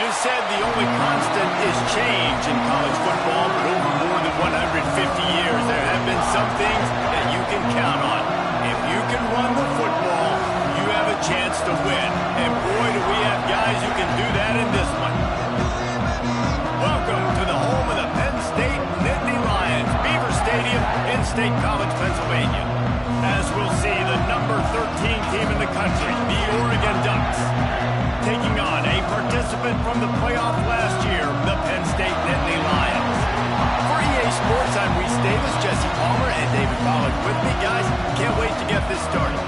It is said the only constant is change in college football, but over more than 150 years, there have been some things that you can count on. If you can run the football, you have a chance to win. And boy, do we have guys who can do that in this one. Welcome to the home of the Penn State Nittany Lions, Beaver Stadium in State College, Pennsylvania. As we'll see, the number 13 team in the country, the Oregon Ducks, taking on a participant from the playoff last year, the Penn State Nittany Lions. For EA Sports, I'm Reese Davis, Jesse Palmer, and David Pollack with me. Guys, can't wait to get this started.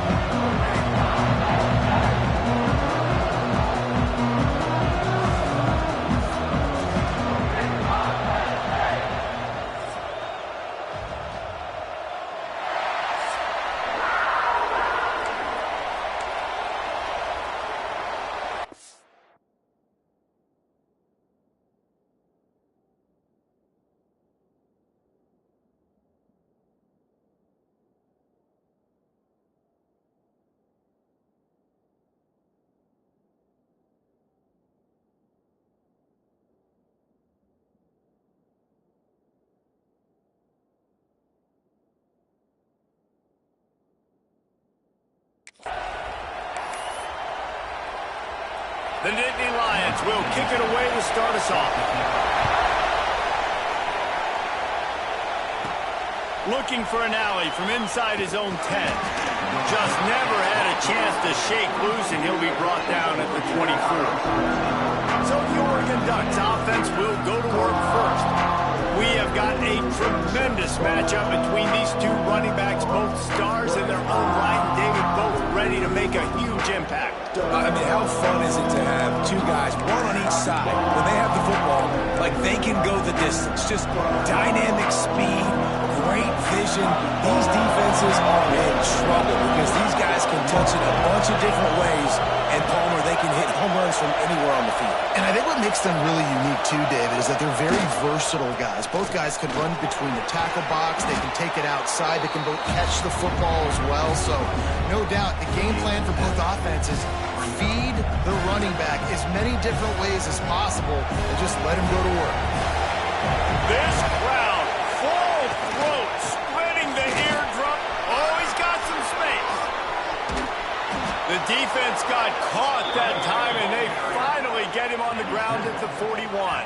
The Nittany Lions will kick it away to start us off. Looking for an alley from inside his own 10. Just never had a chance to shake loose, and he'll be brought down at the 24. So the Oregon Ducks offense will go to work first. We have got a tremendous matchup between these two running backs, both stars in their own right, and David, both ready to make a huge impact. I mean, how fun is it to have two guys, one on each side, when they have the football, like they can go the distance. Just dynamic speed, great vision. These defenses are in trouble because these guys can touch it a bunch of different ways, and Palmer, they can hit home runs from anywhere on the field. And I think what makes them really unique too, David, is that they're very versatile guys. Both guys can run between the tackle box. They can take it outside. They can both catch the football as well. So, no doubt, the game plan for both offenses, feed the running back as many different ways as possible and just let him go to work. This crowd, full throat, spreading the eardrum. Oh, he's got some space. The defense got caught that time, and they finally get him on the ground at the 41.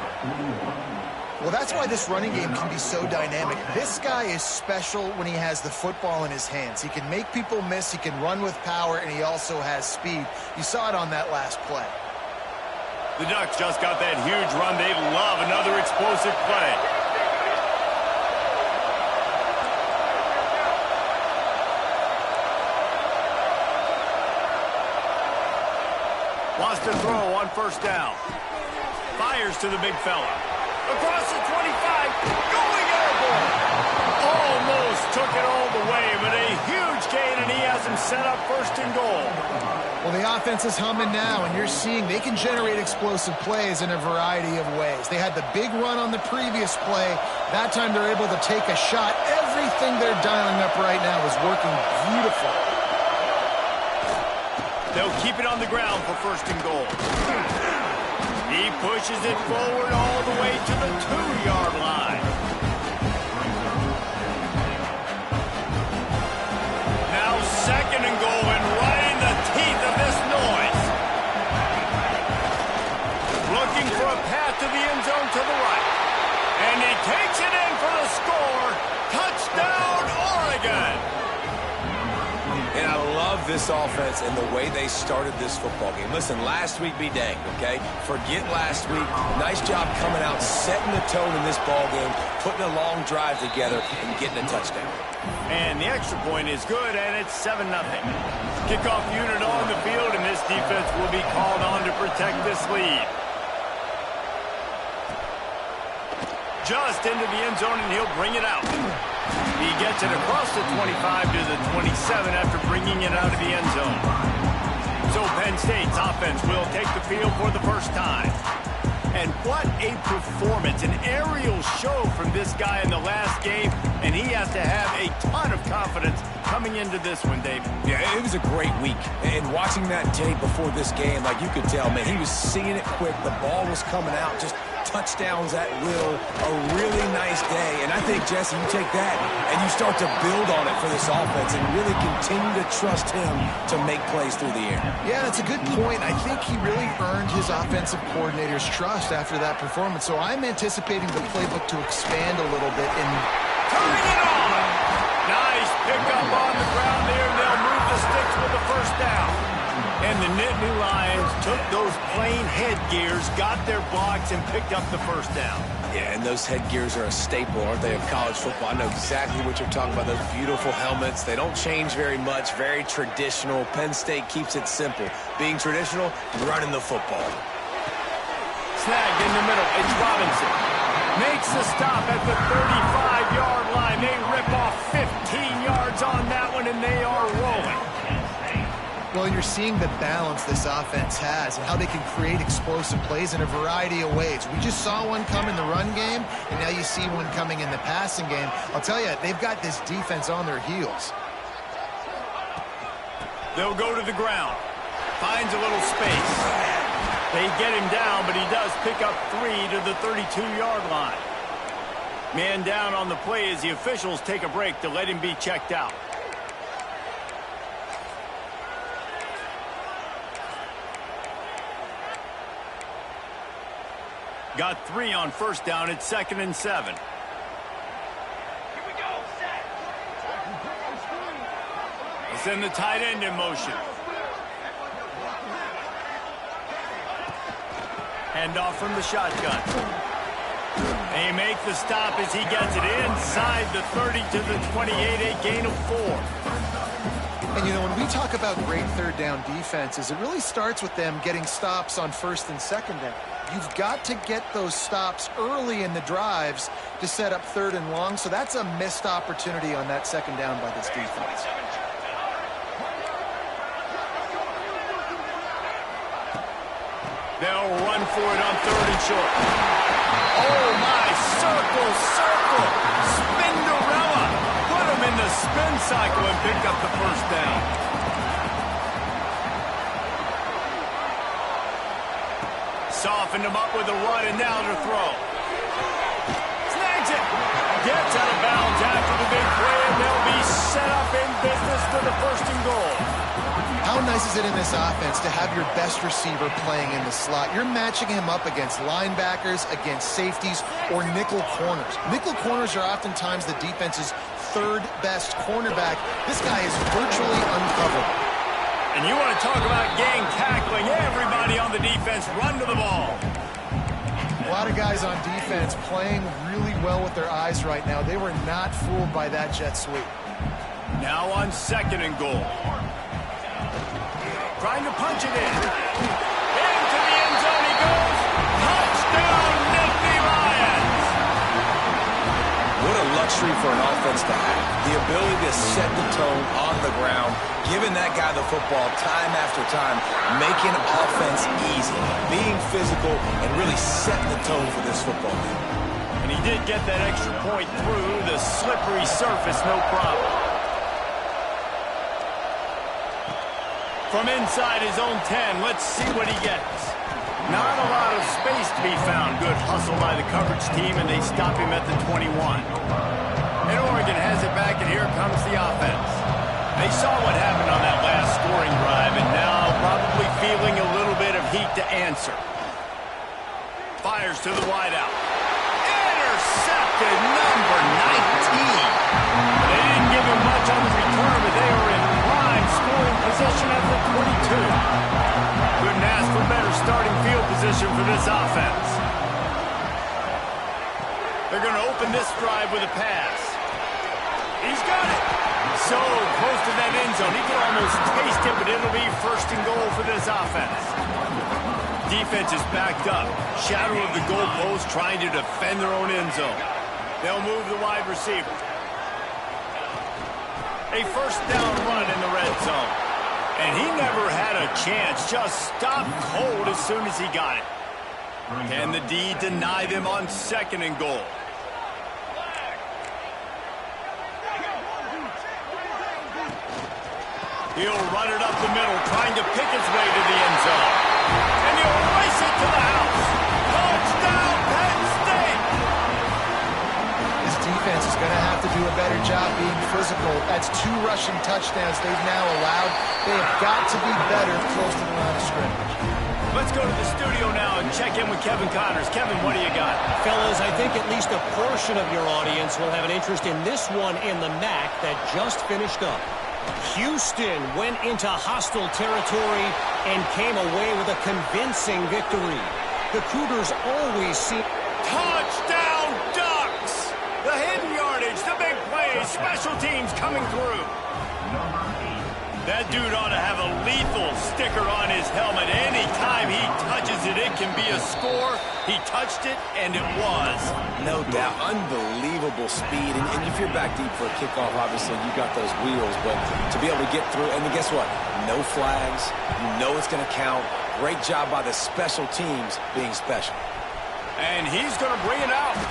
Well, that's why this running game can be so dynamic. This guy is special when he has the football in his hands. He can make people miss, he can run with power, and he also has speed. You saw it on that last play. The Ducks just got that huge run. They love another explosive play. Wants to throw on first down. Fires to the big fella. Across the 25, going airborne. Almost took it all the way, but a huge gain, and he has him set up first and goal. Well, the offense is humming now, and you're seeing they can generate explosive plays in a variety of ways. They had the big run on the previous play. That time they're able to take a shot. Everything they're dialing up right now is working beautiful. They'll keep it on the ground for first and goal. He pushes it forward all the way to the 2-yard line. Now second and goal, and right in the teeth of this noise. Looking for a path to the end zone to the right. And he takes it in for the score. Touchdown, Oregon! And I love this offense and the way they started this football game. Listen, last week be danged, okay? Forget last week. Nice job coming out, setting the tone in this ball game, putting a long drive together, and getting a touchdown. And the extra point is good, and it's 7-0. Kickoff unit on the field, and this defense will be called on to protect this lead. Just into the end zone, and he'll bring it out. He gets it across the 25 to the 27 after bringing it out of the end zone. So Penn State's offense will take the field for the first time. And what a performance, an aerial show from this guy in the last game, and he has to have a ton of confidence coming into this one, Dave? Yeah, it was a great week. And watching that tape before this game, like you could tell, man, he was seeing it quick. The ball was coming out, just touchdowns at will. A really nice day. And I think, Jesse, you take that and you start to build on it for this offense and really continue to trust him to make plays through the air. Yeah, that's a good point. I think he really earned his offensive coordinator's trust after that performance. So I'm anticipating the playbook to expand a little bit in turning it on. Nice pickup on the ground there, and they'll move the sticks with the first down. And the Nittany Lions took those plain headgears, got their blocks, and picked up the first down. Yeah, and those headgears are a staple, aren't they, of college football? I know exactly what you're talking about, those beautiful helmets. They don't change very much, very traditional. Penn State keeps it simple. Being traditional, running the football. Snagged in the middle. It's Robinson. Makes the stop at the 35-yard line. They rip off 15 yards on that one, and they are rolling. Well, you're seeing the balance this offense has and how they can create explosive plays in a variety of ways. We just saw one come in the run game, and now you see one coming in the passing game. I'll tell you, they've got this defense on their heels. They'll go to the ground. Finds a little space. They get him down, but he does pick up 3 to the 32-yard line. Man down on the play as the officials take a break to let him be checked out. Got 3 on first down. It's 2nd and 7. Here we go, set. They send the tight end in motion. Handoff from the shotgun. They make the stop as he gets it inside the 30 to the 28, a gain of 4. And, you know, when we talk about great third down defenses, it really starts with them getting stops on first and second down. You've got to get those stops early in the drives to set up third and long, so that's a missed opportunity on that second down by this defense. They'll run for it on 3rd and short. Oh, my, circle, Spinderella. Put him in the spin cycle and pick up the first down. Softened him up with a run, and now to throw. Snags it. Gets out of bounds after the big play, and they'll be set up in business to the 1st and goal. How nice is it in this offense to have your best receiver playing in the slot? You're matching him up against linebackers, against safeties, or nickel corners. Nickel corners are oftentimes the defense's 3rd best cornerback. This guy is virtually uncoverable. And you want to talk about gang tackling. Everybody on the defense run to the ball. A lot of guys on defense playing really well with their eyes right now. They were not fooled by that jet sweep. Now on 2nd and goal. Trying to punch it in. Into the end zone he goes. Touchdown, Nittany Lions. What a luxury for an offense to have. The ability to set the tone on the ground, giving that guy the football time after time, making offense easy, being physical, and really setting the tone for this football game. And he did get that extra point through the slippery surface, no problem. From inside his own 10, let's see what he gets. Not a lot of space to be found. Good hustle by the coverage team, and they stop him at the 21. And Oregon has it back, and here comes the offense. They saw what happened on that last scoring drive, and now probably feeling a little bit of heat to answer. Fires to the wideout. Intercepted, number 19. They didn't give him much on the return, but they were in prime scoring position at the 22. Couldn't ask for better starting field position for this offense. They're going to open this drive with a pass. He's got it. So close to that end zone. He can almost taste it, but it'll be 1st and goal for this offense. Defense is backed up. Shadow of the goalpost trying to defend their own end zone. They'll move the wide receiver. A 1st down run in the red zone. And he never had a chance. Just stopped cold as soon as he got it. Can the D deny them on 2nd and goal? He'll run it up the middle, trying to pick its way to the end zone. And he'll race it to the house. Touchdown, Penn State! This defense is going to have to do a better job being physical. That's 2 rushing touchdowns they've now allowed. They have got to be better close to the line of scrimmage. Let's go to the studio now and check in with Kevin Connors. Kevin, what do you got? Fellas, I think at least a portion of your audience will have an interest in this one in the MAC that just finished up. Houston went into hostile territory and came away with a convincing victory. The Cougars always seem... Touchdown, Ducks! The hidden yardage, the big plays, special teams coming through. That dude ought to have a lethal sticker on his helmet. Anytime he touches it, it can be a score. He touched it, and it was. No doubt. Unbelievable speed. And if you're back deep for a kickoff, obviously, you got those wheels. But to be able to get through, and then guess what? No flags. You know it's going to count. Great job by the special teams being special. And he's going to bring it out.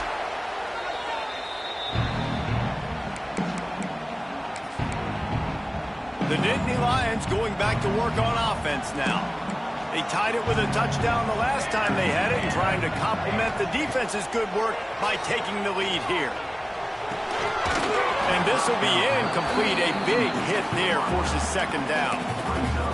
The Nittany Lions going back to work on offense now. They tied it with a touchdown the last time they had it and trying to complement the defense's good work by taking the lead here. And this will be incomplete. A big hit there forces second down.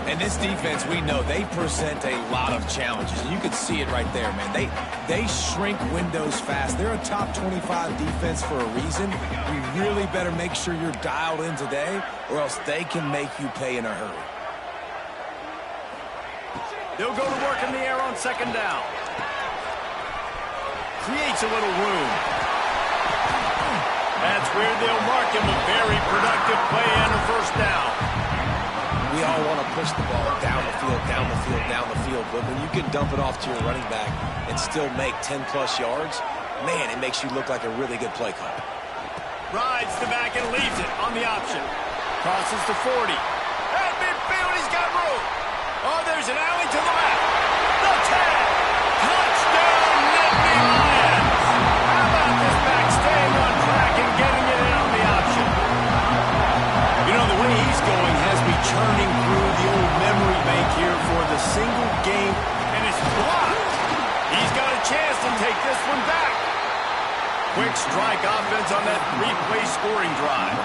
And this defense, we know, they present a lot of challenges. You can see it right there, man. They shrink windows fast. They're a top 25 defense for a reason. We really better make sure you're dialed in today, or else they can make you pay in a hurry. They'll go to work in the air on second down. Creates a little room. That's where they'll mark him. A very productive play and a first down. We all want to push the ball down the field, down the field, down the field. But when you can dump it off to your running back and still make 10-plus yards, man, it makes you look like a really good play call. Rides the back and leaves it on the option. Crosses to 40. At midfield, he's got room. Oh, there's an alley to the left. The 10. Touchdown, Nittany Lions. How about this back staying on track and getting it in on the option? You know, the way he's going has me churning through the old memory bank here for the single game, and it's blocked. He's got a chance to take this one back. Quick strike offense on that 3-play scoring drive.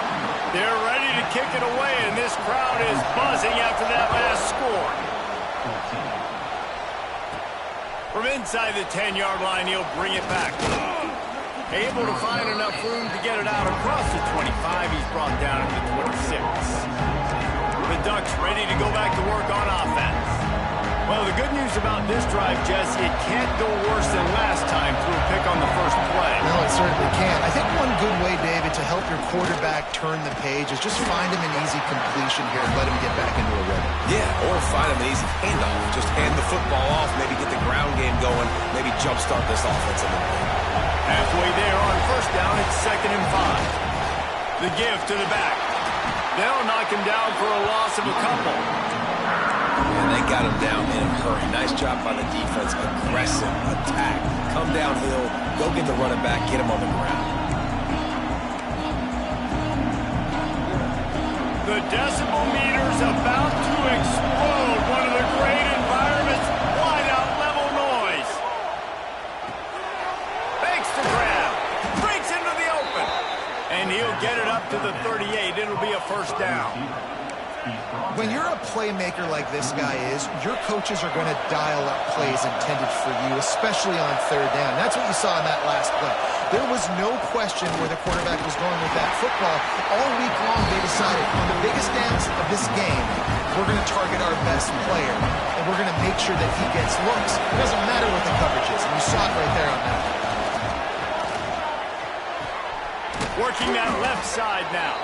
They're ready to kick it away, and this crowd is buzzing after that last score. From inside the 10-yard line, he'll bring it back. Able to find enough room to get it out across the 25. He's brought down at the 26. The Ducks ready to go back to work on offense. Well, the good news about this drive, Jesse, it can't go worse than last time through a pick on the first play. No, it certainly can't. I think one good way, David, to help your quarterback turn the page is just find him an easy completion here and let him get back into a rhythm. Yeah, or find him an easy handoff. Just hand the football off, maybe get the ground game going, maybe jumpstart this offense a little bit. Halfway there on first down, it's 2nd and 5. The give to the back. They'll knock him down for a loss of a couple. And they got him down in a hurry. Nice job by the defense. Aggressive attack. Come downhill. Go get the running back. Get him on the ground. The decibel meter's about to explode. One of the great environments. Wide out level noise. Fakes the grab. Breaks into the open. And he'll get it up to the 38. It'll be a first down. When you're a playmaker like this guy is, your coaches are going to dial up plays intended for you, especially on third down. That's what you saw in that last play. There was no question where the quarterback was going with that football. All week long, they decided on the biggest downs of this game, we're going to target our best player, and we're going to make sure that he gets looks. It doesn't matter what the coverage is, and you saw it right there on that. Working that left side now.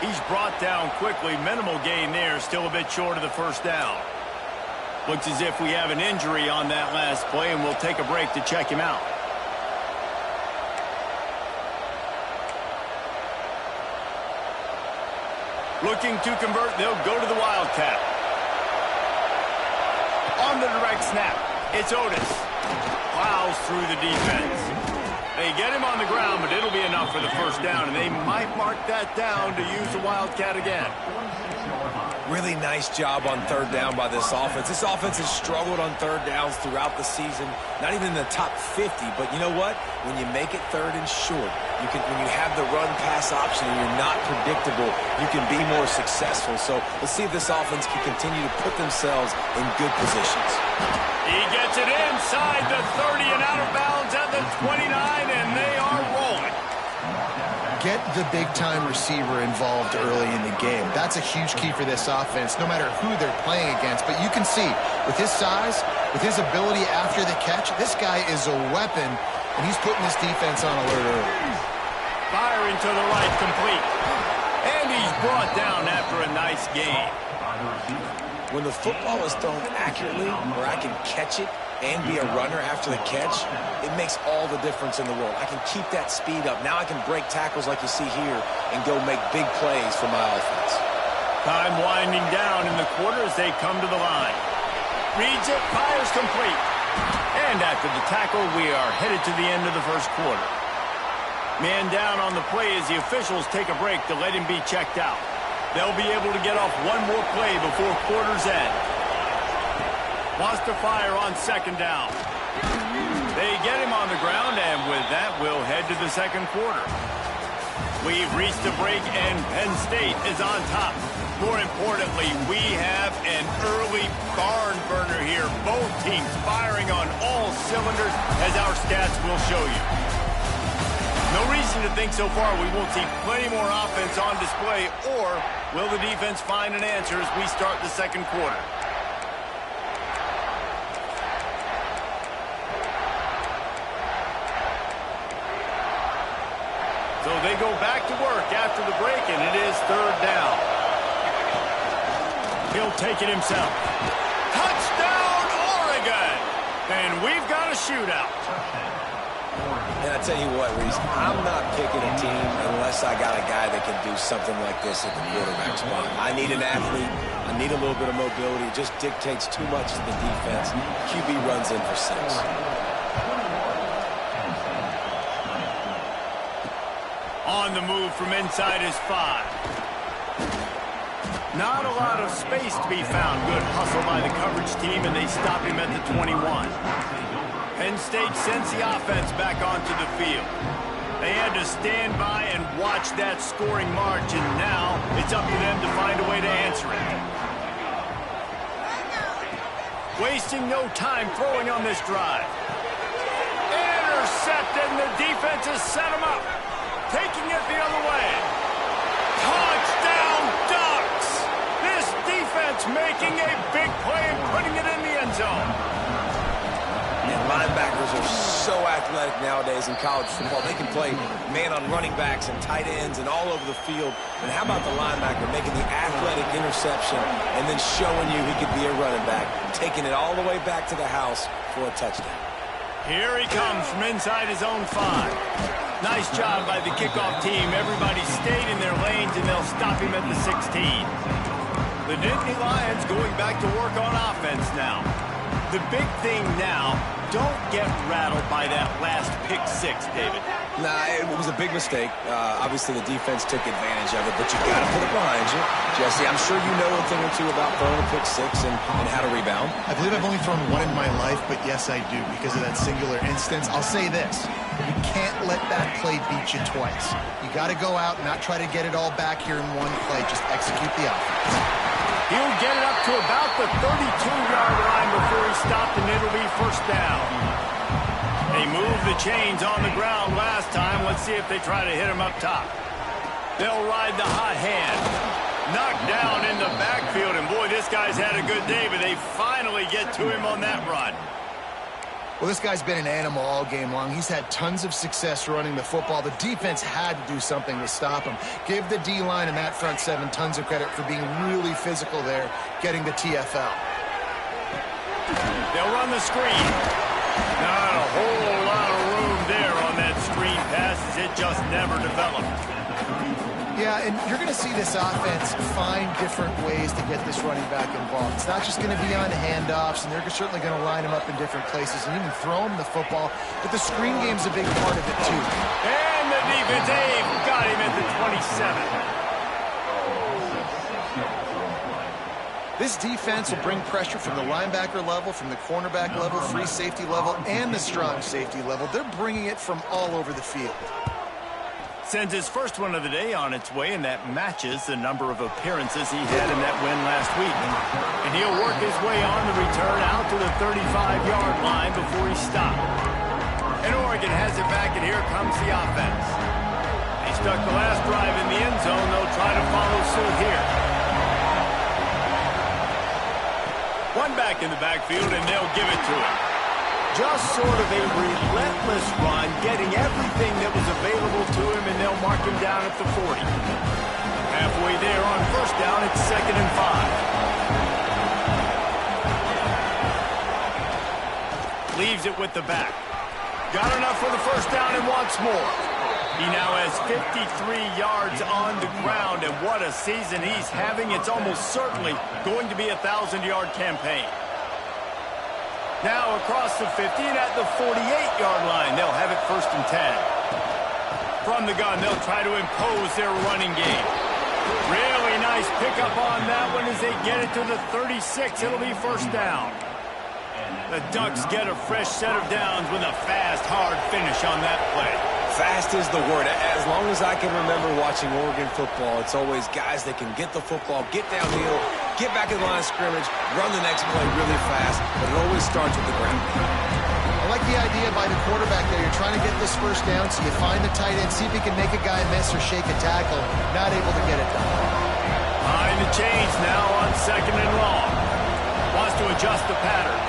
He's brought down quickly. Minimal gain there. Still a bit short of the first down. Looks as if we have an injury on that last play, and we'll take a break to check him out. Looking to convert, they'll go to the Wildcat. On the direct snap, it's Otis. Plows through the defense. They get him on the ground, but it'll be enough for the first down, and they might mark that down to use the Wildcat again. Really nice job on third down by this offense. This offense has struggled on third downs throughout the season. Not even in the top 50, but you know what? When you make it third and short, when you have the run-pass option and you're not predictable, you can be more successful. So let's see if this offense can continue to put themselves in good positions. He gets it inside the 30 and out of bounds at the 29, and they are rolling. Get the big-time receiver involved early in the game. That's a huge key for this offense, no matter who they're playing against. But you can see, with his size, with his ability after the catch, this guy is a weapon, and he's putting this defense on alert early. Firing to the right, complete. And he's brought down after a nice gain. When the football is thrown accurately, where I can catch it and be a runner after the catch, it makes all the difference in the world. I can keep that speed up. Now I can break tackles like you see here and go make big plays for my offense. Time winding down in the quarter as they come to the line. Reads it, fires complete. And after the tackle, we are headed to the end of the first quarter. Man down on the play as the officials take a break to let him be checked out. They'll be able to get off one more play before quarter's end. Wants to fire on second down. They get him on the ground, and with that, we'll head to the second quarter. We've reached a break, and Penn State is on top. More importantly, we have an early barn burner here. Both teams firing on all cylinders, as our stats will show you. No reason to think so far we won't see plenty more offense on display, or will the defense find an answer as we start the second quarter? So they go back to work after the break, and it is third down. He'll take it himself. Touchdown, Oregon! And we've got a shootout. And I tell you what, Reese, I'm not picking a team unless I got a guy that can do something like this at the quarterback spot. I need an athlete. I need a little bit of mobility. It just dictates too much to the defense. QB runs in for 6. On the move from inside is 5. Not a lot of space to be found. Good hustle by the coverage team, and they stop him at the 21. Penn State sends the offense back onto the field. They had to stand by and watch that scoring march, and now it's up to them to find a way to answer it. Wasting no time throwing on this drive. Intercepted, and the defense has set him up. Taking it the other way. Touchdown, Ducks! This defense making a big play and putting it in the end zone. And linebackers are so athletic nowadays in college football. They can play man on running backs and tight ends and all over the field. And how about the linebacker making the athletic interception and then showing you he could be a running back, taking it all the way back to the house for a touchdown. Here he comes from inside his own 5. Nice job by the kickoff team. Everybody stayed in their lanes, and they'll stop him at the 16. The Nittany Lions going back to work on offense now. The big thing now, don't get rattled by that last pick 6, David. Nah, it was a big mistake. Obviously, the defense took advantage of it, but you got to put it behind you. Jesse, I'm sure you know a thing or two about throwing a pick 6 and how to rebound. I believe I've only thrown one in my life, but yes, I do because of that singular instance. I'll say this. You can't let that play beat you twice. You got to go out and not try to get it all back here in one play. Just execute the offense. He'll get it up to about the 32-yard line before he's stopped, and it'll be first down. They moved the chains on the ground last time. Let's see if they try to hit him up top. They'll ride the hot hand. Knocked down in the backfield, and boy, this guy's had a good day, but they finally get to him on that run. Well, this guy's been an animal all game long. He's had tons of success running the football. The defense had to do something to stop him. Give the D-line and that front 7 tons of credit for being really physical there, getting the TFL. They'll run the screen. Not a whole lot of room there on that screen pass, as it just never developed. Yeah, and you're going to see this offense find different ways to get this running back involved. It's not just going to be on handoffs, and they're certainly going to line him up in different places and even throw him the football. But the screen game's a big part of it, too. And the defense, Dave, got him at the 27. This defense will bring pressure from the linebacker level, from the cornerback level, free safety level, and the strong safety level. They're bringing it from all over the field. Sends his first one of the day on its way, and that matches the number of appearances he had in that win last week. And he'll work his way on the return out to the 35-yard line before he stopped. And Oregon has it back, and here comes the offense. They stuck the last drive in the end zone. They'll try to follow suit here. One back in the backfield, and they'll give it to him. Just sort of a relentless run, getting everything that was available to him, and they'll mark him down at the 40. Halfway there on first down, it's 2nd and 5. Leaves it with the back. Got enough for the first down and wants more. He now has 53 yards on the ground, and what a season he's having. It's almost certainly going to be a 1,000-yard campaign. Now across the 50 and at the 48-yard line. They'll have it 1st and 10. From the gun, they'll try to impose their running game. Really nice pickup on that one as they get it to the 36. It'll be first down. The Ducks get a fresh set of downs with a fast, hard finish on that play. Fast is the word. As long as I can remember watching Oregon football, it's always guys that can get the football, get downhill, get back in the line of scrimmage, run the next play really fast, but it always starts with the ground. I like the idea by the quarterback there. You're trying to get this first down, so you find the tight end, see if he can make a guy miss or shake a tackle. Not able to get it done. Behind the chains now on 2nd and long. Wants to adjust the pattern.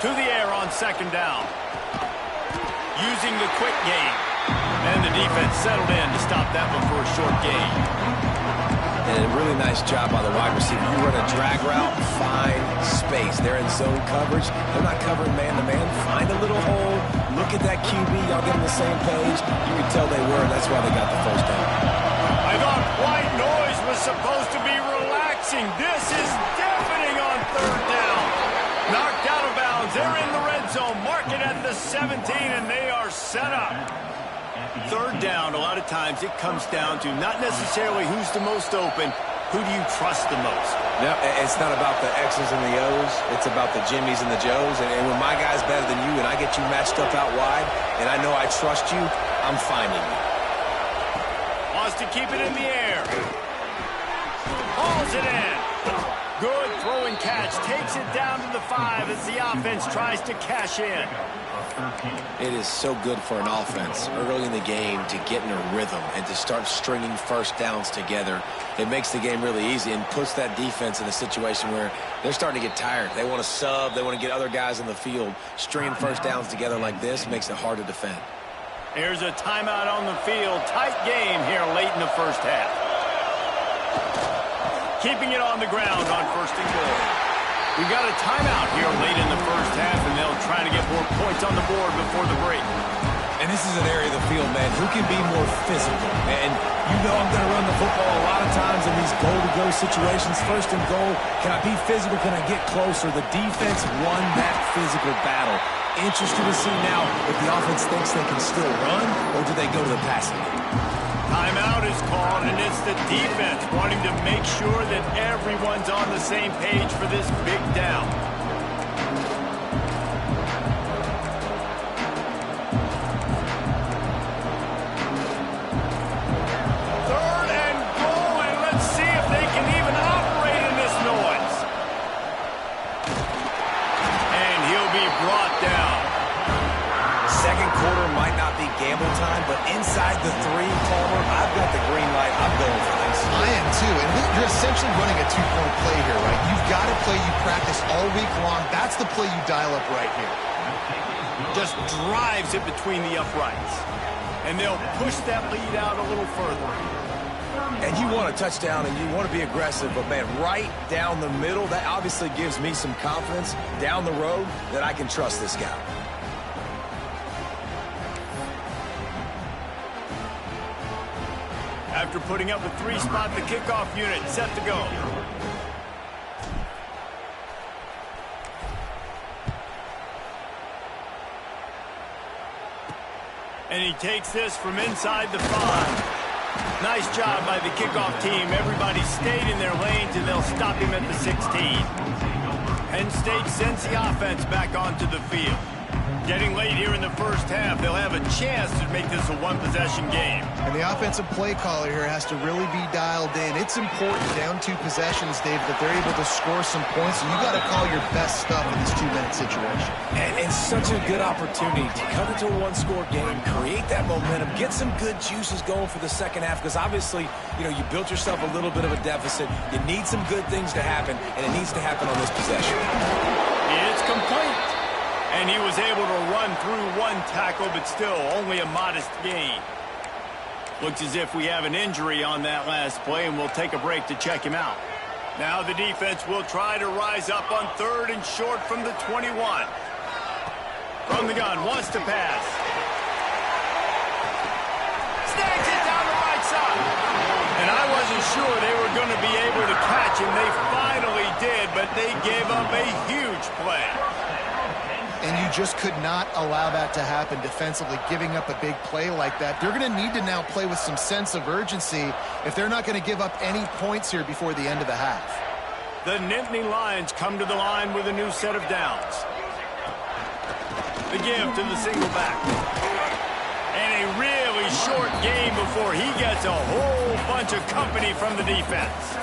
To the air on 2nd down. Using the quick game. And the defense settled in to stop that one for a short gain. And a really nice job by the wide receiver. You run a drag route, find space. They're in zone coverage. They're not covering man-to-man. Find a little hole. Look at that QB. Y'all get on the same page. You can tell they were, and that's why they got the first down. I thought white noise was supposed to be relaxing. This is deafening on 3rd down. Knocked out of bounds. They're in the red zone. Mark it at the 17, and they are set up. 3rd down, a lot of times it comes down to not necessarily who's the most open, who do you trust the most? No, it's not about the X's and the O's. It's about the Jimmies and the Joes. And when my guy's better than you and I get you matched up out wide and I know I trust you, I'm finding you. Wants to keep it in the air. Hauls it in. Good throw and catch. Takes it down to the 5 as the offense tries to cash in. It is so good for an offense early in the game to get in a rhythm and to start stringing first downs together. It makes the game really easy and puts that defense in a situation where they're starting to get tired. They want to sub. They want to get other guys in the field. Stringing first downs together like this makes it hard to defend. Here's a timeout on the field. Tight game here late in the first half. Keeping it on the ground on 1st and goal. We got a timeout here late in the first half, and they'll try to get more points on the board before the break. And this is an area of the field, man, who can be more physical. And you know I'm going to run the football a lot of times in these goal-to-go situations. 1st and goal, can I be physical? Can I get closer? The defense won that physical battle. Interested to see now if the offense thinks they can still run, or do they go to the passing game? Timeout is called, and it's the defense wanting to make sure that everyone's on the same page for this big down. Third and goal, and let's see if they can even operate in this noise. And he'll be brought down. 2nd quarter might not be gamble time, but inside the 3, Palmer, I've got the green light. I'm going for this. I am too, and you're essentially running a 2-point play here, right? You've got a play you practice all week long. That's the play you dial up right here. Just drives it between the uprights. And they'll push that lead out a little further. And you want a touchdown and you want to be aggressive, but man, right down the middle, that obviously gives me some confidence down the road that I can trust this guy. After putting up a 3-spot, the kickoff unit set to go. And he takes this from inside the 5. Nice job by the kickoff team. Everybody stayed in their lanes, and they'll stop him at the 16. Penn State sends the offense back onto the field. Getting late here in the first half, they'll have a chance to make this a one-possession game. And the offensive play caller here has to really be dialed in. It's important down 2 possessions, Dave, that they're able to score some points. And you got to call your best stuff in this 2-minute situation. And such a good opportunity to cut into a one-score game, create that momentum, get some good juices going for the second half. Because obviously, you know, you built yourself a little bit of a deficit. You need some good things to happen, and it needs to happen on this possession. It's complete. And he was able to run through 1 tackle, but still only a modest gain. Looks as if we have an injury on that last play, and we'll take a break to check him out. Now the defense will try to rise up on 3rd and short from the 21. From the gun, wants to pass. Snags it down the right side. And I wasn't sure they were going to be able to catch him. They finally did, but they gave up a huge play. And you just could not allow that to happen defensively, giving up a big play like that. They're going to need to now play with some sense of urgency if they're not going to give up any points here before the end of the half. The Nittany Lions come to the line with a new set of downs. The give to the single back. And a really short game before he gets a whole bunch of company from the defense.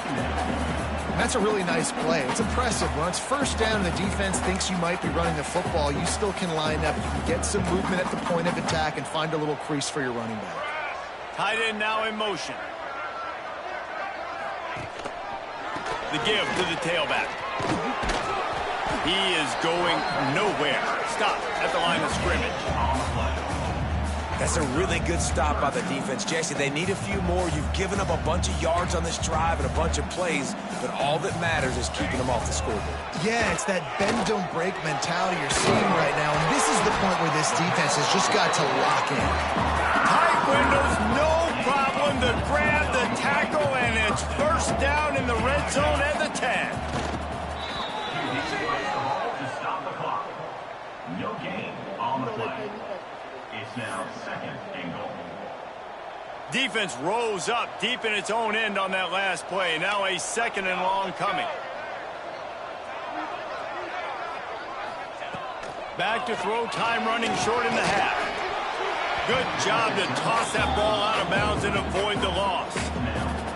That's a really nice play. It's impressive. When it's first down and the defense thinks you might be running the football, you still can line up. You can get some movement at the point of attack and find a little crease for your running back. Tight end now in motion. The give to the tailback. He is going nowhere. Stop at the line of scrimmage. That's a really good stop by the defense. Jesse, they need a few more. You've given up a bunch of yards on this drive and a bunch of plays, but all that matters is keeping them off the scoreboard. Yeah, it's that bend, don't break mentality you're seeing right now, and this is the point where this defense has just got to lock in. Tight windows, no problem to grab the tackle, and it's first down in the red zone at the 10. No gain on the play. It's now 2nd and goal. Defense rose up deep in its own end on that last play. Now a 2nd and long coming. Back to throw, time running short in the half. Good job to toss that ball out of bounds and avoid the loss.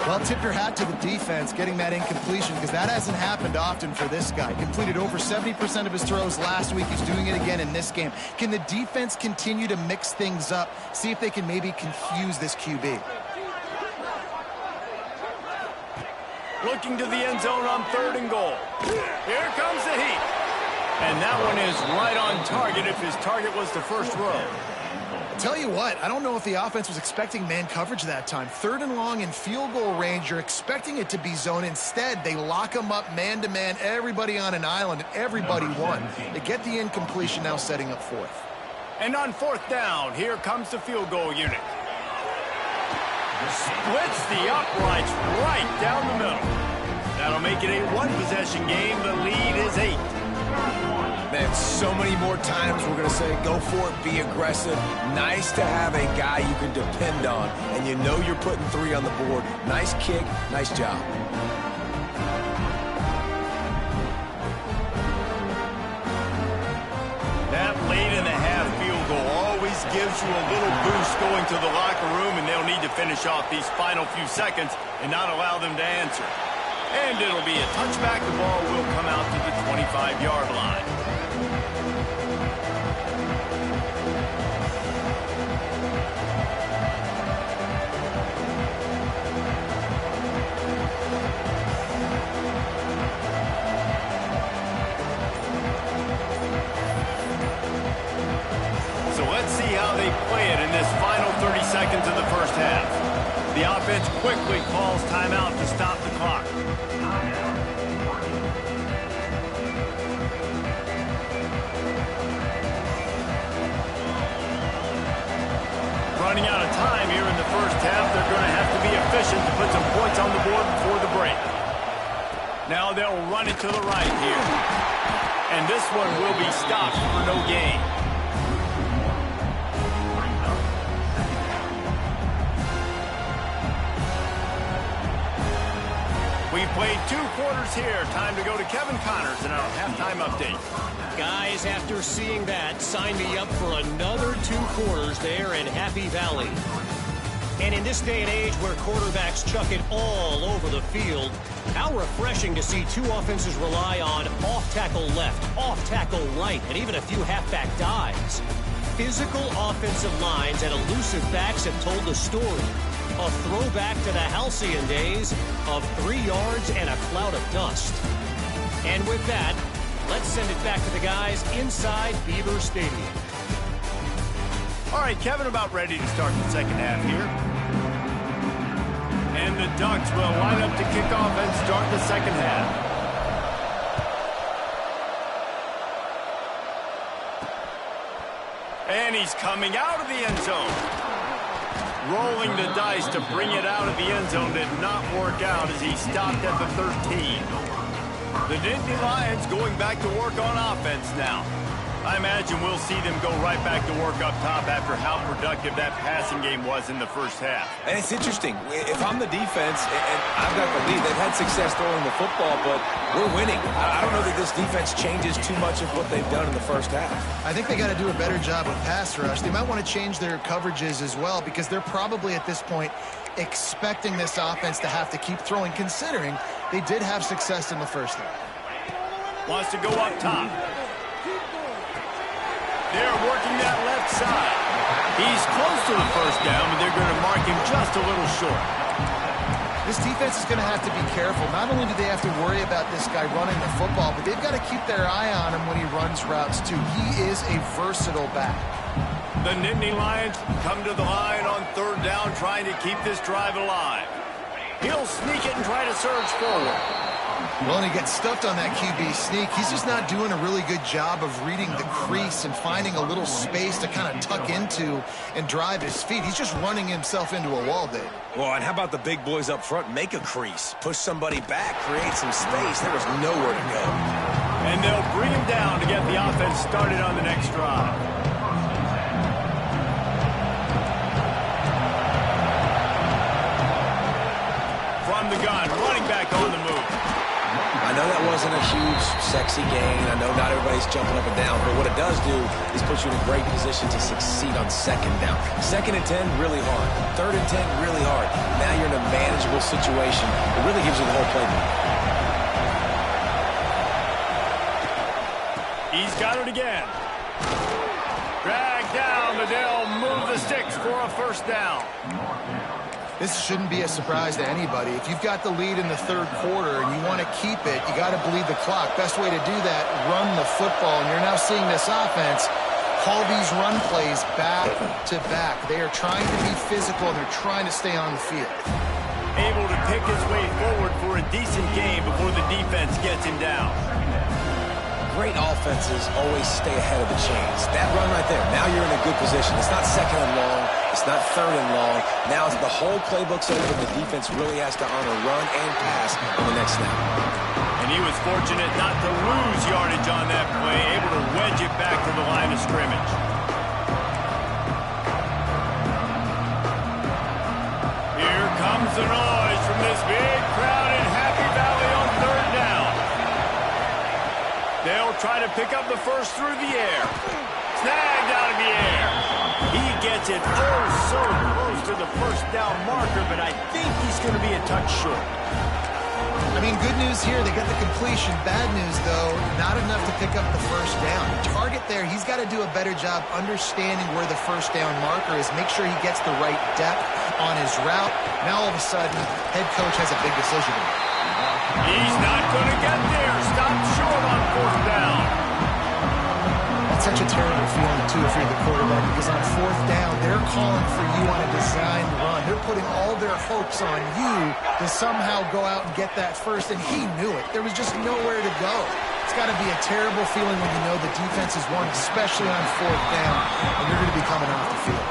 Well, tip your hat to the defense getting that incompletion because that hasn't happened often for this guy. Completed over 70% of his throws last week. He's doing it again in this game. Can the defense continue to mix things up? See if they can maybe confuse this QB. Looking to the end zone on 3rd and goal. Here comes the heat. And that one is right on target if his target was the first row. Tell you what, I don't know if the offense was expecting man coverage that time. 3rd and long in field goal range, you're expecting it to be zone. Instead, they lock them up man-to-man, everybody on an island, and everybody won. They get the incompletion, now setting up 4th. And on 4th down, here comes the field goal unit. Splits the uprights right down the middle. That'll make it a 1-possession game. The lead is 8. Man, so many more times we're going to say, go for it, be aggressive. Nice to have a guy you can depend on, and you know you're putting 3 on the board. Nice kick, nice job. That late in the half field goal always gives you a little boost going to the locker room, and they'll need to finish off these final few seconds and not allow them to answer. And it'll be a touchback. The ball will come out to the 25-yard line. So let's see how they play it in this final 30 seconds of the first half. The offense quickly calls timeout to stop the clock. Running out of time here in the first half. They're going to have to be efficient to put some points on the board before the break. Now they'll run it to the right here. And this one will be stopped for no gain. We played 2 quarters here. Time to go to Kevin Connors in our halftime update. Guys, after seeing that, sign me up for another 2 quarters there in Happy Valley. And in this day and age where quarterbacks chuck it all over the field, how refreshing to see 2 offenses rely on off-tackle left, off-tackle right, and even a few halfback dives. Physical offensive lines and elusive backs have told the story. A throwback to the halcyon days of 3 yards and a cloud of dust. And with that, let's send it back to the guys inside Beaver Stadium. All right, Kevin, about ready to start the second half here. And the Ducks will line up to kick off and start the second half. And he's coming out of the end zone. Rolling the dice to bring it out of the end zone did not work out as he stopped at the 13. The Nittany Lions going back to work on offense now. I imagine we'll see them go right back to work up top after how productive that passing game was in the first half. And it's interesting. If I'm the defense and I've got the lead, they've had success throwing the football, but we're winning. I don't know that this defense changes too much of what they've done in the first half. I think they got to do a better job with pass rush. They might want to change their coverages as well because they're probably at this point expecting this offense to have to keep throwing, considering they did have success in the first half. Wants to go up top. They're working that left side. He's close to the first down, but they're going to mark him just a little short. This defense is going to have to be careful. Not only do they have to worry about this guy running the football, but they've got to keep their eye on him when he runs routes, too. He is a versatile back. The Nittany Lions come to the line on 3rd down, trying to keep this drive alive. He'll sneak it and try to surge forward. Well, and he gets stuffed on that QB sneak. He's just not doing a really good job of reading the crease and finding a little space to kind of tuck into and drive his feet. He's just running himself into a wall, Dave. Well, and how about the big boys up front? Make a crease. Push somebody back. Create some space. There was nowhere to go. And they'll bring him down to get the offense started on the next drive. From the gun, running back on the move. I know that wasn't a huge, sexy gain. I know not everybody's jumping up and down, but what it does do is put you in a great position to succeed on 2nd down. 2nd and 10, really hard. 3rd and 10, really hard. Now you're in a manageable situation. It really gives you the whole playbook. He's got it again. Drag down, but they'll move the sticks for a 1st down. This shouldn't be a surprise to anybody. If you've got the lead in the 3rd quarter and you want to keep it, you got to bleed the clock. Best way to do that, run the football. And you're now seeing this offense call these run plays back to back. They are trying to be physical, and they're trying to stay on the field. Able to pick his way forward for a decent game before the defense gets him down. Great offenses always stay ahead of the chains. That run right there, now you're in a good position. It's not 2nd and long. It's not 3rd and long. Now the whole playbook's open. The defense really has to honor run and pass on the next snap. And he was fortunate not to lose yardage on that play, able to wedge it back to the line of scrimmage. Here comes the noise from this big crowd in Happy Valley on 3rd down. They'll try to pick up the first through the air. Snagged out of the air. He gets it oh so close to the 1st down marker, but I think he's going to be a touch short. I mean, good news here, they got the completion. Bad news, though, not enough to pick up the 1st down. Target there, he's got to do a better job understanding where the 1st down marker is, make sure he gets the right depth on his route. Now, all of a sudden, head coach has a big decision to make. He's not going to get there. Stopped short on 4th down. That's such a terrible feeling, too, if you're the quarterback, because on 4th down, they're calling for you on a designed run. They're putting all their hopes on you to somehow go out and get that first, and he knew it. There was just nowhere to go. It's got to be a terrible feeling when you know the defense is won, especially on 4th down, and you're going to be coming off the field.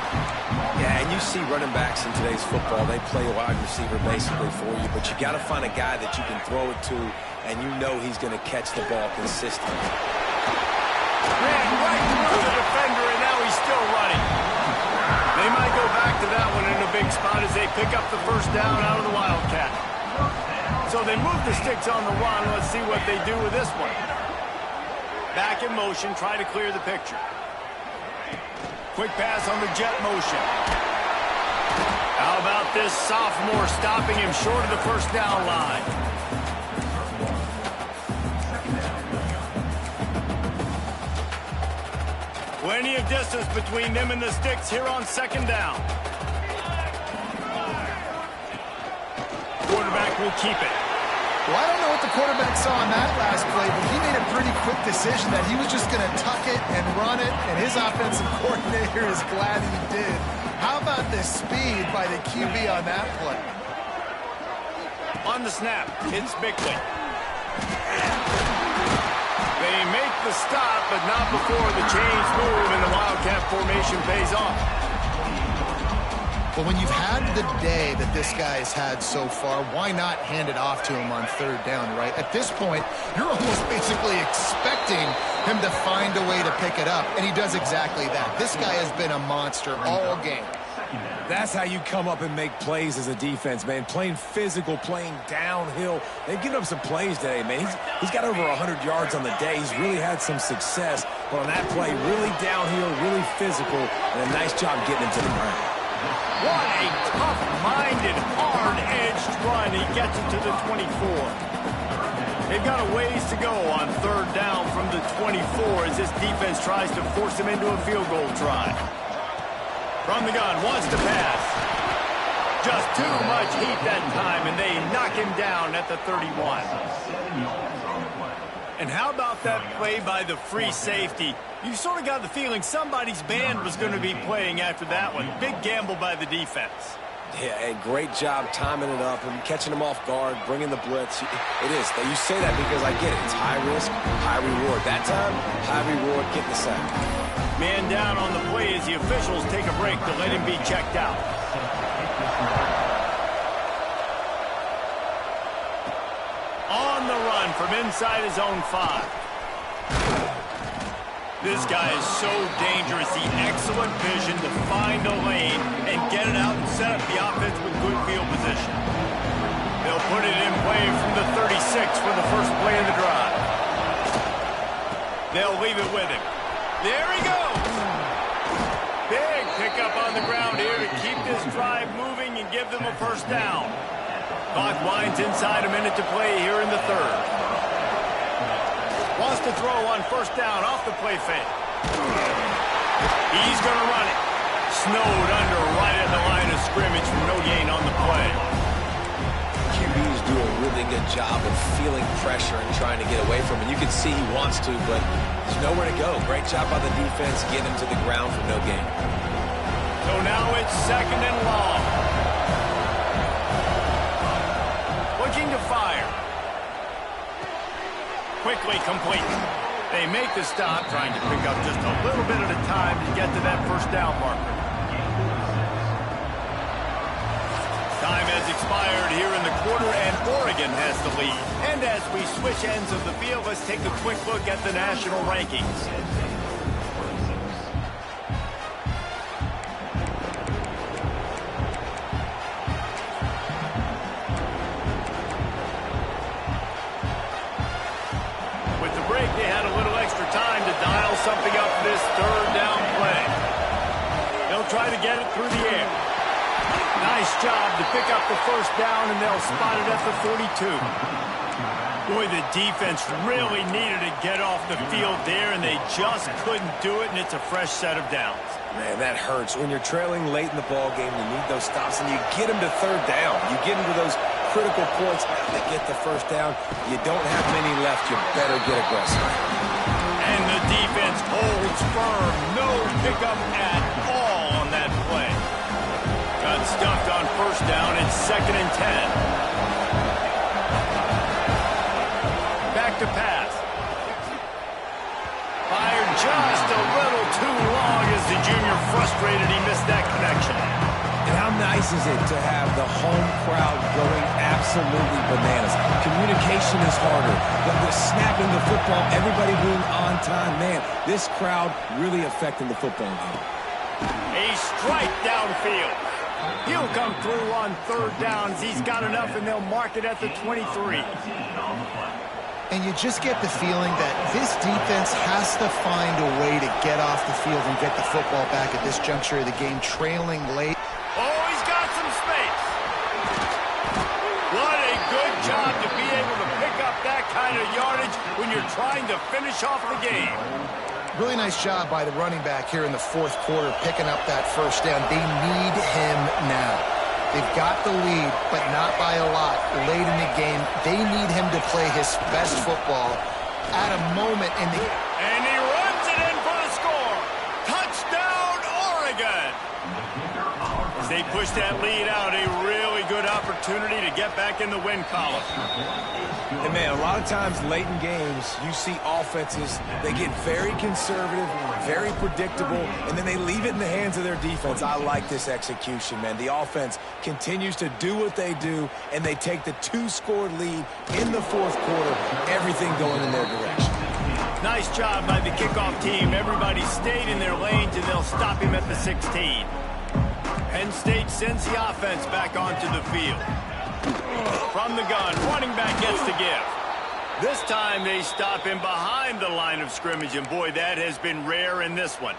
Yeah, and you see running backs in today's football, they play a wide receiver basically for you, but you got to find a guy that you can throw it to, and you know he's going to catch the ball consistently. Ran right through the defender, and now he's still running. They might go back to that one in a big spot as they pick up the 1st down out of the Wildcat. So they move the sticks on the run. Let's see what they do with this one. Back in motion, try to clear the picture. Quick pass on the jet motion. How about this sophomore stopping him short of the first down line? Plenty of distance between them and the sticks here on second down. Quarterback will keep it. Well, I don't know what the quarterback saw on that last play, but he made a pretty quick decision that he was just going to tuck it and run it, and his offensive coordinator is glad he did. How about the speed by the QB on that play? On the snap, it's Bickley. They make the stop, but not before the change move, and the Wildcat formation pays off. But when you've had the day that this guy's had so far, why not hand it off to him on third down, right? At this point, you're almost basically expecting him to find a way to pick it up, and he does exactly that. This guy has been a monster all game. That's how you come up and make plays as a defense, man. Playing physical, playing downhill. They've given up some plays today, man. He's got over 100 yards on the day. He's really had some success. But on that play, really downhill, really physical, and a nice job getting him to the ground. What a tough-minded, hard-edged run. He gets it to the 24. They've got a ways to go on third down from the 24 as this defense tries to force him into a field goal try. From the gun, wants to pass. Just too much heat that time, and they knock him down at the 31. And how about that play by the free safety? You sort of got the feeling somebody's band was going to be playing after that one. Big gamble by the defense. Yeah, and great job timing it up and catching him off guard, bringing the blitz. It is. You say that because I get it. It's high risk, high reward. That time, high reward, getting the sack. Man down on the play as the officials take a break to let him be checked out. On the run from inside his own 5. This guy is so dangerous. The excellent vision to find a lane and get it out and set up the offense with good field position. They'll put it in play from the 36 for the first play of the drive. They'll leave it with him. There he goes. Big pickup on the ground here to keep this drive moving and give them a first down. Clock winds inside, a minute to play here in the third. Wants to throw on first down off the play fake. He's going to run it. Snowed under right at the line of scrimmage for no gain on the play. QBs do a really good job of feeling pressure and trying to get away from it. You can see he wants to, but there's nowhere to go. Great job by the defense, getting him to the ground for no gain. So now it's second and long. Looking to fire. Quickly complete. They make the stop, trying to pick up just a little bit at a time to get to that first down marker. Time has expired here in the quarter, and Oregon has the lead. And as we switch ends of the field, let's take a quick look at the national rankings. They had a little extra time to dial something up for this third down play. They'll try to get it through the air. Nice job to pick up the first down, and they'll spot it at the 42. Boy, the defense really needed to get off the field there, and they just couldn't do it, and it's a fresh set of downs. Man, that hurts. When you're trailing late in the ball game, you need those stops, and you get them to third down. You get them to those critical points. They get the first down. You don't have many left. You better get aggressive. And the defense holds firm. No pickup at all on that play. Got stuffed on first down. It's second and 10. Back to pass. Fired just a little too long as the junior frustrated. He missed that connection. And how nice is it to have the home crowd going absolutely bananas? Communication is harder. The snapping the football, everybody being on time. Man, this crowd really affecting the football game. A strike downfield. He'll come through on third downs. He's got enough, and they'll mark it at the 23. And you just get the feeling that this defense has to find a way to get off the field and get the football back at this juncture of the game, trailing late. Oh, he's got some space. What a good job to be able to pick up that kind of yardage when you're trying to finish off the game. Really nice job by the running back here in the fourth quarter, picking up that first down. They need him now. They've got the lead, but not by a lot late in the game. They need him to play his best football at a moment in the... And he runs it in for the score. Touchdown, Oregon. As they push that lead out, a really good opportunity to get back in the win column. And, man, a lot of times late in games, you see offenses, they get very conservative, very predictable, and then they leave it in the hands of their defense. I like this execution, man. The offense continues to do what they do, and they take the two-score lead in the fourth quarter, everything going in their direction. Nice job by the kickoff team. Everybody stayed in their lanes, and they'll stop him at the 16. Penn State sends the offense back onto the field. From the gun, running back gets to give. This time they stop him behind the line of scrimmage, and boy, that has been rare in this one.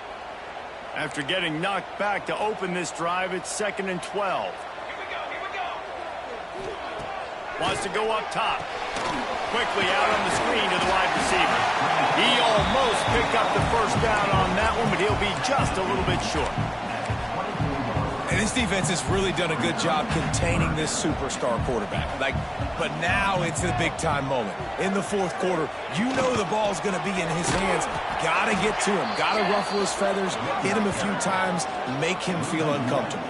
After getting knocked back to open this drive, it's 2nd and 12. Here we go. Wants to go up top. Quickly out on the screen to the wide receiver. He almost picked up the first down on that one, but he'll be just a little bit short. And this defense has really done a good job containing this superstar quarterback. But now it's the big-time moment. In the fourth quarter, you know the ball's going to be in his hands. Got to get to him. Got to ruffle his feathers, hit him a few times, make him feel uncomfortable.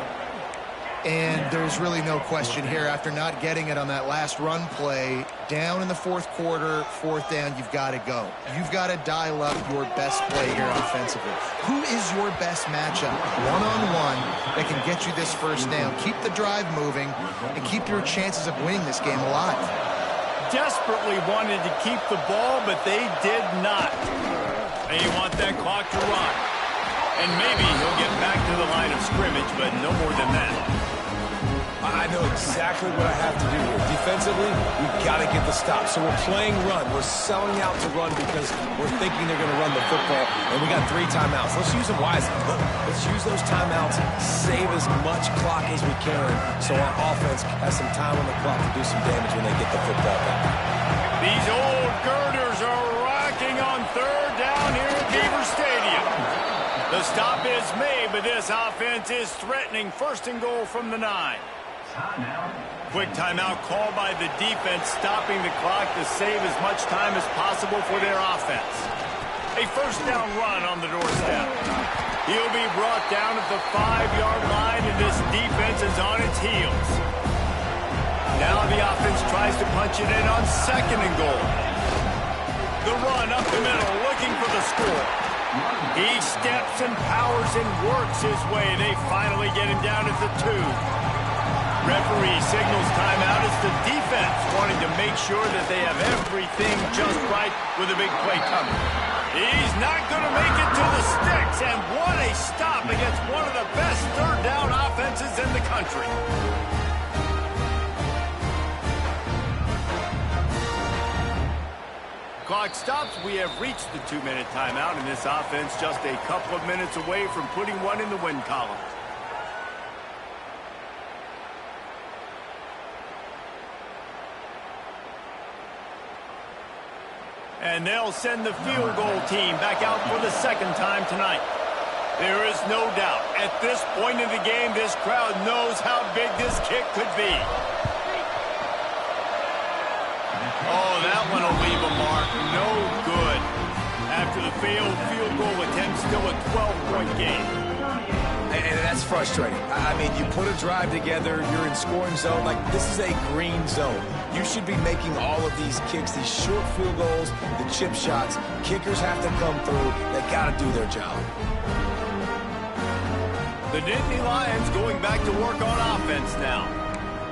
And there's really no question here, after not getting it on that last run play, down in the fourth quarter, fourth down, you've got to go. You've got to dial up your best play here offensively. Who is your best matchup, one-on-one, that can get you this first down? Keep the drive moving and keep your chances of winning this game alive. Desperately wanted to keep the ball, but they did not. They want that clock to run. And maybe he'll get back to the line of scrimmage, but no more than that. I know exactly what I have to do here. Defensively, we've got to get the stop. So we're playing run. We're selling out to run because we're thinking they're going to run the football. And we got 3 timeouts. Let's use them wisely. Let's use those timeouts, save as much clock as we can so our offense has some time on the clock to do some damage when they get the football back. These old girders are rocking on third down here at Beaver Stadium. The stop is made, but this offense is threatening 1st and goal from the 9. Quick timeout called by the defense, stopping the clock to save as much time as possible for their offense. A first down run on the doorstep. He'll be brought down at the 5-yard line, and this defense is on its heels. Now the offense tries to punch it in on 2nd and goal. The run up the middle, looking for the score. He steps and powers and works his way. They finally get him down at the 2. Referee signals timeout as the defense wanting to make sure that they have everything just right with a big play coming. He's not going to make it to the sticks, and what a stop against one of the best third down offenses in the country. Clock stops. We have reached the 2-minute timeout, and this offense just a couple of minutes away from putting one in the win column. And they'll send the field goal team back out for the 2nd time tonight. There is no doubt, at this point in the game, this crowd knows how big this kick could be. Oh, that one will leave a mark. No good. After the failed field goal attempt, still a 12-point game. And that's frustrating. I mean, you put a drive together, you're in scoring zone. Like, this is a green zone. You should be making all of these kicks, these short field goals, the chip shots. Kickers have to come through. They got to do their job. The Nittany Lions going back to work on offense now.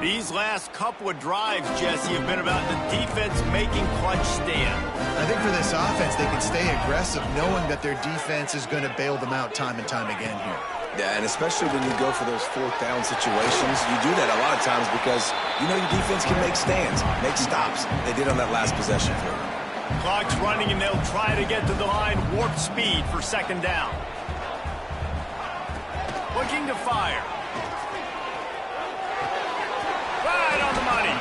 These last couple of drives, Jesse, have been about the defense making clutch stand. I think for this offense, they can stay aggressive knowing that their defense is going to bail them out time and time again here. Yeah, and especially when you go for those fourth down situations, you do that a lot of times because you know your defense can make stands, make stops. They did on that last possession for you. Clock's running, and they'll try to get to the line, warp speed for second down. Looking to fire. Right on the money.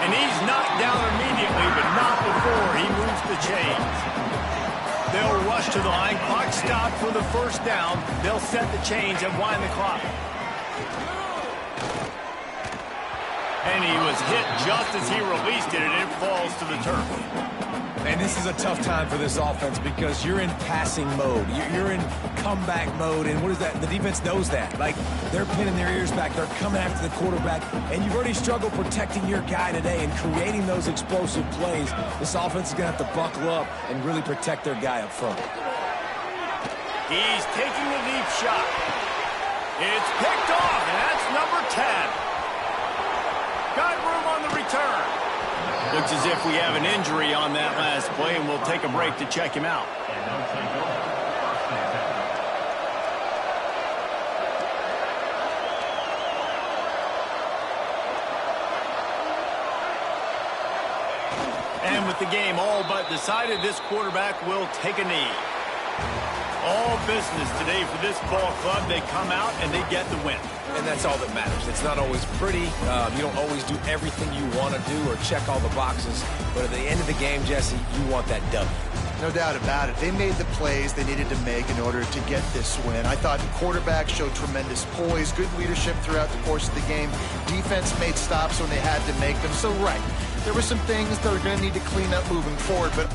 And he's knocked down immediately, but not before he moves the chains. They'll rush to the line. Clock stopped for the first down. They'll set the chains and wind the clock. And he was hit just as he released it, and it falls to the turf. And this is a tough time for this offense because you're in passing mode. You're in comeback mode, and what is that? The defense knows that. Like, they're pinning their ears back. They're coming after the quarterback, and you've already struggled protecting your guy today and creating those explosive plays. This offense is going to have to buckle up and really protect their guy up front. He's taking a deep shot. It's picked off, and that's number 10. Got room on the return. Looks as if we have an injury on that last play, and we'll take a break to check him out. And with the game all but decided, this quarterback will take a knee. All business today for this ball club. They come out and they get the win. And that's all that matters. It's not always pretty. You don't always do everything you want to do or check all the boxes. But at the end of the game, Jesse, you want that W. No doubt about it. They made the plays they needed to make in order to get this win. I thought the quarterback showed tremendous poise, good leadership throughout the course of the game. Defense made stops when they had to make them. So, right, there were some things that are going to need to clean up moving forward, but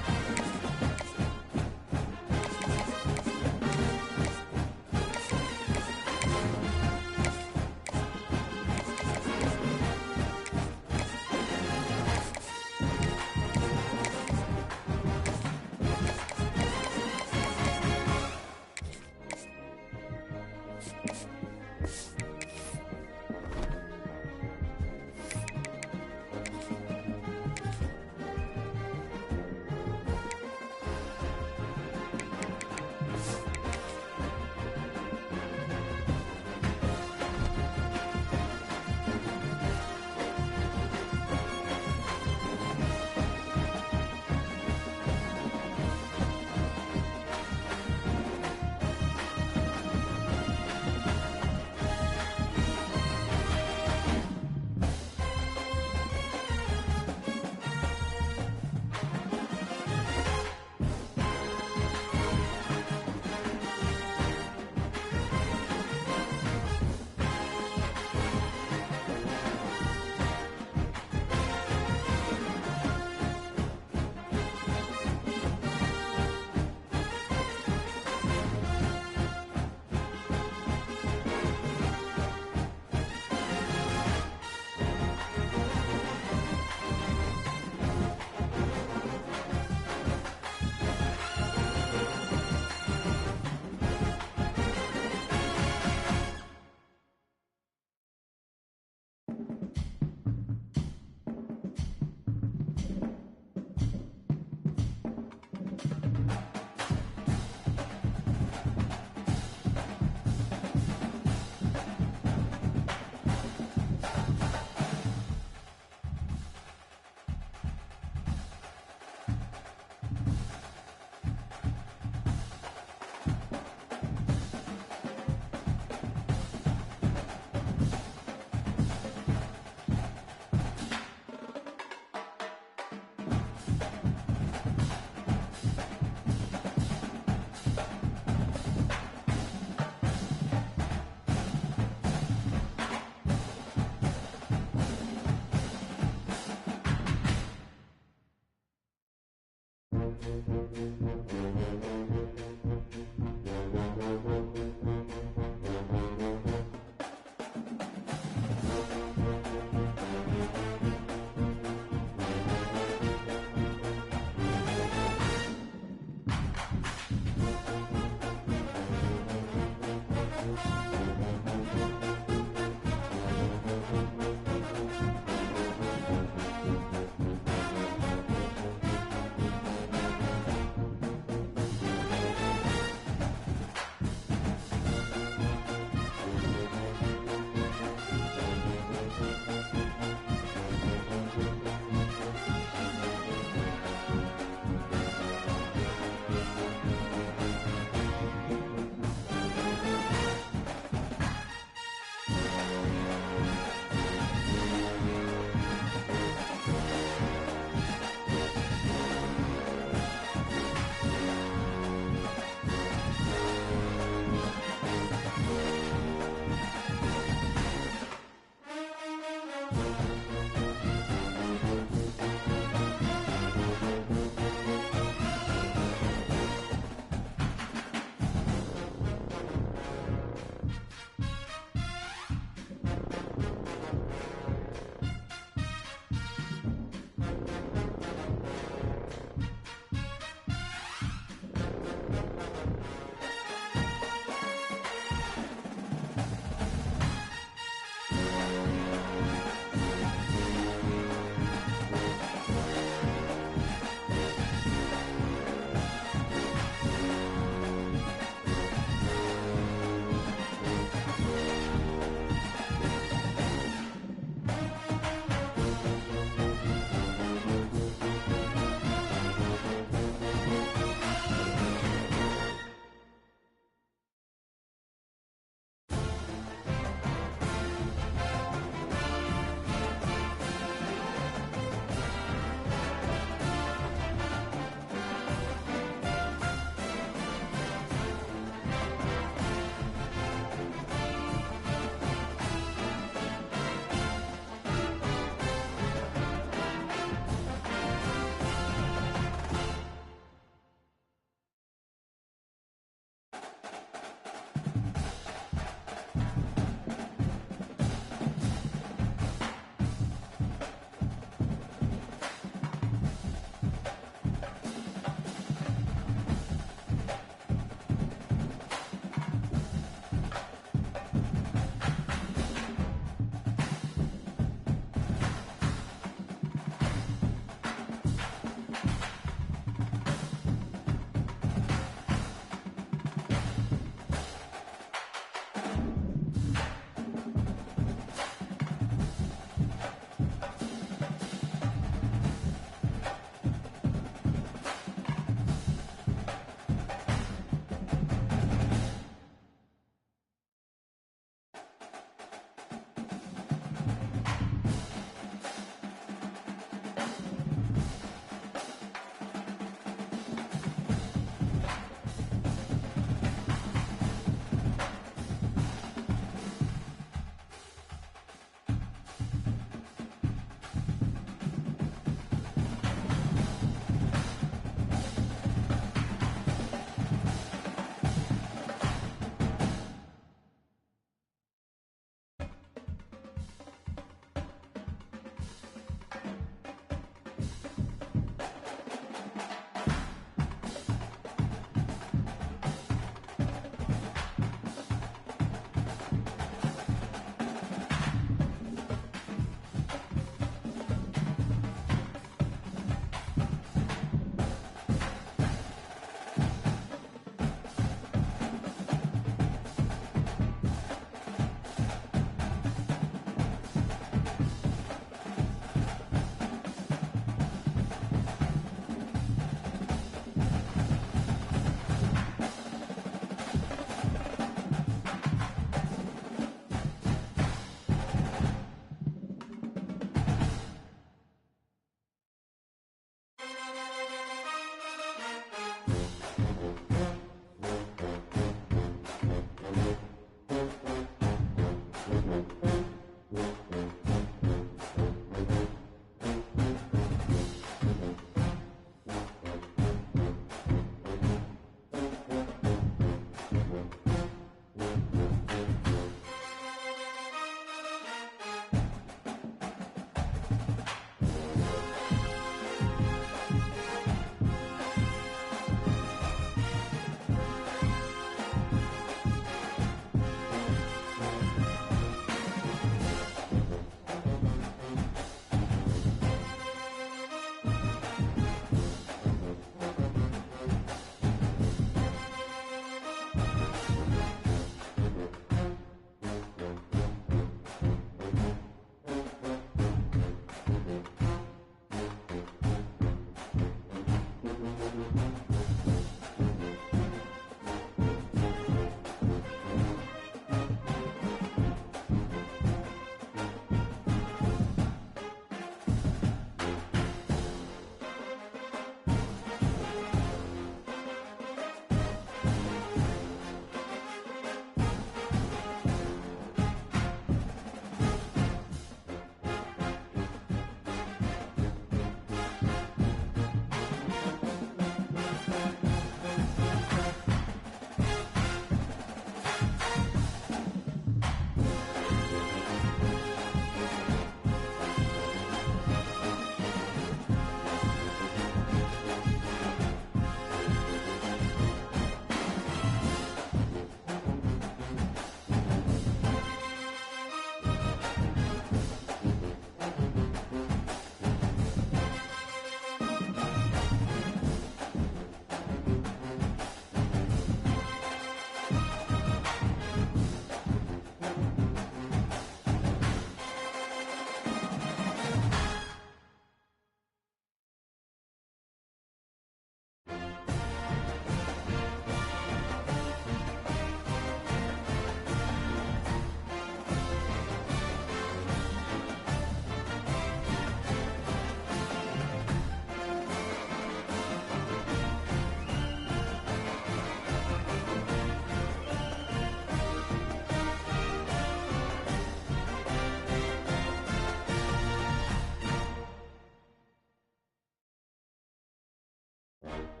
you